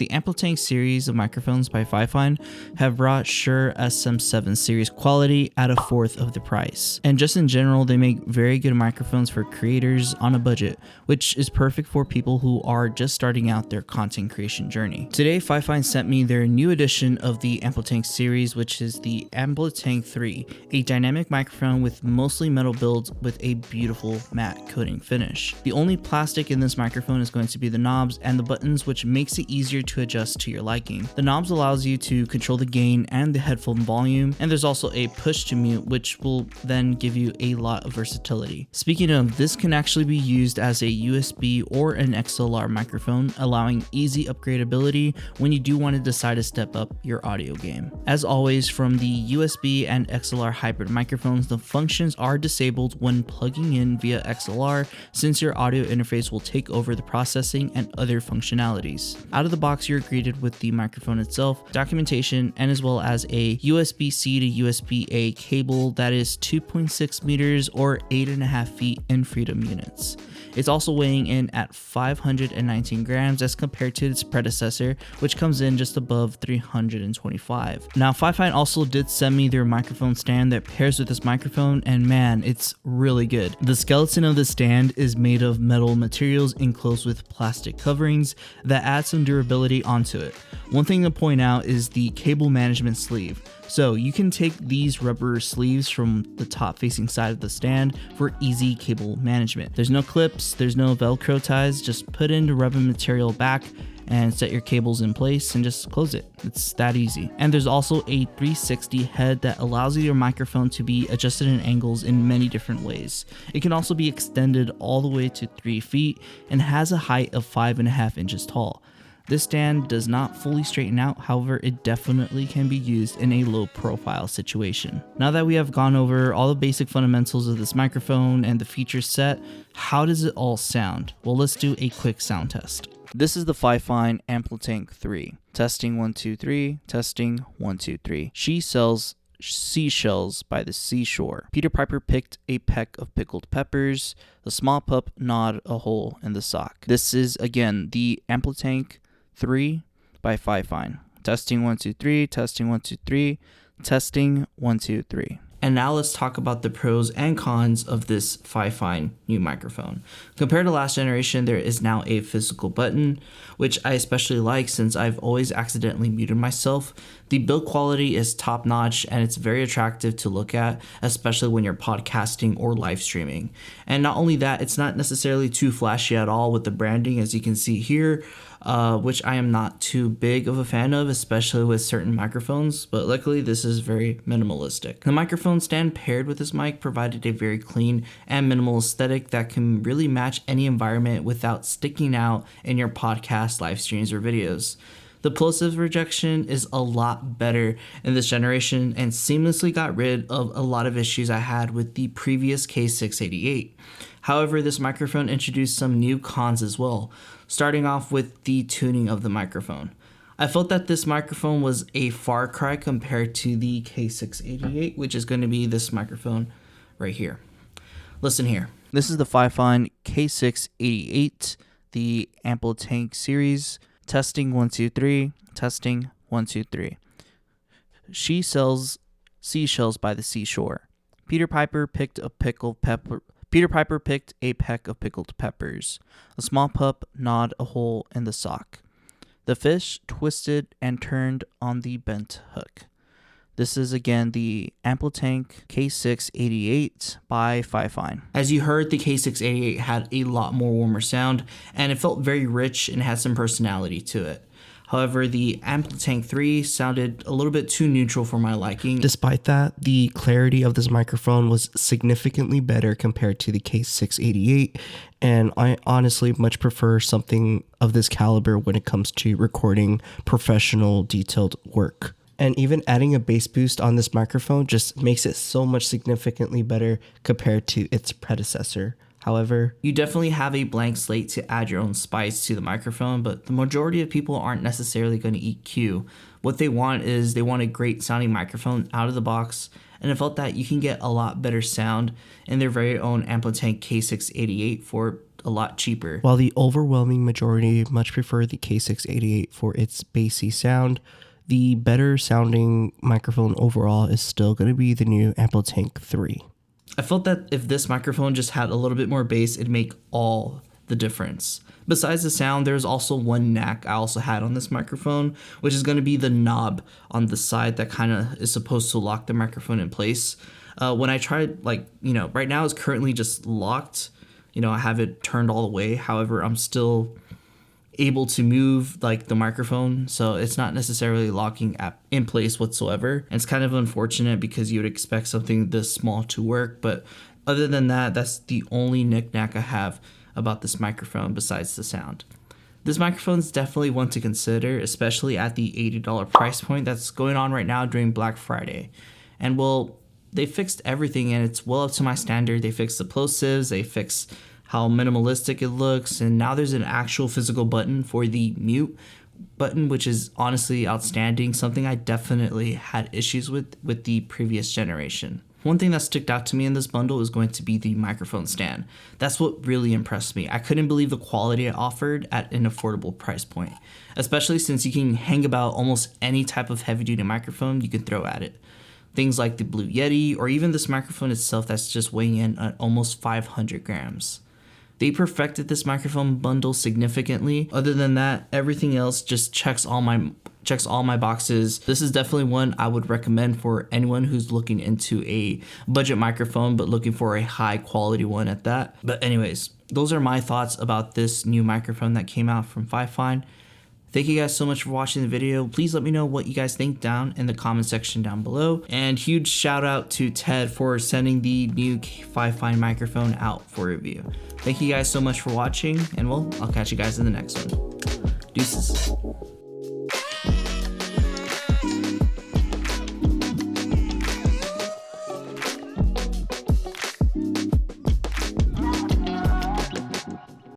The Amplitank series of microphones by Fifine have brought Shure SM7 series quality at a fourth of the price. And just in general, they make very good microphones for creators on a budget, which is perfect for people who are just starting out their content creation journey. Today, Fifine sent me their new edition of the Amplitank series, which is the Amplitank 3, a dynamic microphone with mostly metal builds with a beautiful matte coating finish. The only plastic in this microphone is going to be the knobs and the buttons, which makes it easier to adjust to your liking. The knobs allows you to control the gain and the headphone volume, and there's also a push to mute, which will then give you a lot of versatility. Speaking of, this can actually be used as a USB or an XLR microphone, allowing easy upgradability when you do want to decide to step up your audio game. As always, from the USB and XLR hybrid microphones, the functions are disabled when plugging in via XLR, since your audio interface will take over the processing and other functionalities. Out of the box, you're greeted with the microphone itself, documentation, and as well as a USB-C to USB-A cable that is 2.6 meters or 8.5 feet in freedom units. It's also weighing in at 519 grams as compared to its predecessor, which comes in just above 325. Now, Fifine also did send me their microphone stand that pairs with this microphone, and man, it's really good. The skeleton of the stand is made of metal materials enclosed with plastic coverings that add some durability onto it. One thing to point out is the cable management sleeve. So you can take these rubber sleeves from the top facing side of the stand for easy cable management. There's no clips, there's no Velcro ties, just put in the rubber material back and set your cables in place and just close it. It's that easy. And there's also a 360 head that allows your microphone to be adjusted in angles in many different ways. It can also be extended all the way to 3 feet and has a height of 5.5 inches tall. This stand does not fully straighten out, however, it definitely can be used in a low profile situation. Now that we have gone over all the basic fundamentals of this microphone and the feature set, how does it all sound? Well, let's do a quick sound test. This is the Fifine Amplitank 3. Testing 1 2 3, testing 1 2 3. She sells seashells by the seashore. Peter Piper picked a peck of pickled peppers. The small pup gnawed a hole in the sock. This is again the Amplitank 3 by Fifine. Testing 1 2 3, testing 1 2 3, testing 1 2 3. And now let's talk about the pros and cons of this Fifine new microphone. Compared to last generation, there is now a physical button, which I especially like since I've always accidentally muted myself. The build quality is top notch and it's very attractive to look at, especially when you're podcasting or live streaming. And not only that, it's not necessarily too flashy at all with the branding, as you can see here, which I am not too big of a fan of, especially with certain microphones, but luckily this is very minimalistic. The microphone stand paired with this mic provided a very clean and minimal aesthetic that can really match any environment without sticking out in your podcast, live streams, or videos. The plosive rejection is a lot better in this generation and seamlessly got rid of a lot of issues I had with the previous K688. However, this microphone introduced some new cons as well, starting off with the tuning of the microphone. I felt that this microphone was a far cry compared to the K688, which is going to be this microphone right here. Listen here. This is the Fifine K688, the Amplitank series. Testing 1 2 3, testing 1 2 3. She sells seashells by the seashore. Peter Piper picked a peck of pickled peppers. A small pup gnawed a hole in the sock. The fish twisted and turned on the bent hook. This is again the Amplitank K688 by Fifine. As you heard, the K688 had a lot more warmer sound and it felt very rich and had some personality to it. However, the Amplitank 3 sounded a little bit too neutral for my liking. Despite that, the clarity of this microphone was significantly better compared to the K688, and I honestly much prefer something of this caliber when it comes to recording professional, detailed work. And even adding a bass boost on this microphone just makes it so much significantly better compared to its predecessor. However, you definitely have a blank slate to add your own spice to the microphone, but the majority of people aren't necessarily going to EQ. What they want is they want a great sounding microphone out of the box, and I felt that you can get a lot better sound in their very own Amplitank K688 for a lot cheaper. While the overwhelming majority much prefer the K688 for its bassy sound, the better sounding microphone overall is still going to be the new Amplitank 3. I felt that if this microphone just had a little bit more bass, it'd make all the difference. Besides the sound, there's also one knack I also had on this microphone, which is going to be the knob on the side that kind of is supposed to lock the microphone in place. When I tried, like, right now it's currently just locked. I have it turned all the way. However, I'm still able to move like the microphone, so it's not necessarily locking in place whatsoever. And it's kind of unfortunate because you would expect something this small to work, but other than that, that's the only knick-knack I have about this microphone besides the sound. This microphone is definitely one to consider, especially at the $80 price point that's going on right now during Black Friday. And well, they fixed everything and it's well up to my standard. They fixed the plosives, they fixed how minimalistic it looks, and now there's an actual physical button for the mute button, which is honestly outstanding, something I definitely had issues with the previous generation. One thing that stuck out to me in this bundle is going to be the microphone stand. That's what really impressed me. I couldn't believe the quality it offered at an affordable price point, especially since you can hang about almost any type of heavy-duty microphone you can throw at it. Things like the Blue Yeti, or even this microphone itself that's just weighing in at almost 500 grams. They perfected this microphone bundle significantly. Other than that, everything else just checks all my boxes. This is definitely one I would recommend for anyone who's looking into a budget microphone but looking for a high quality one at that. But anyways, those are my thoughts about this new microphone that came out from Fifine. Thank you guys so much for watching the video. Please let me know what you guys think down in the comment section down below. And huge shout out to Ted for sending the new Fifine microphone out for review. Thank you guys so much for watching, and well, I'll catch you guys in the next one. Deuces.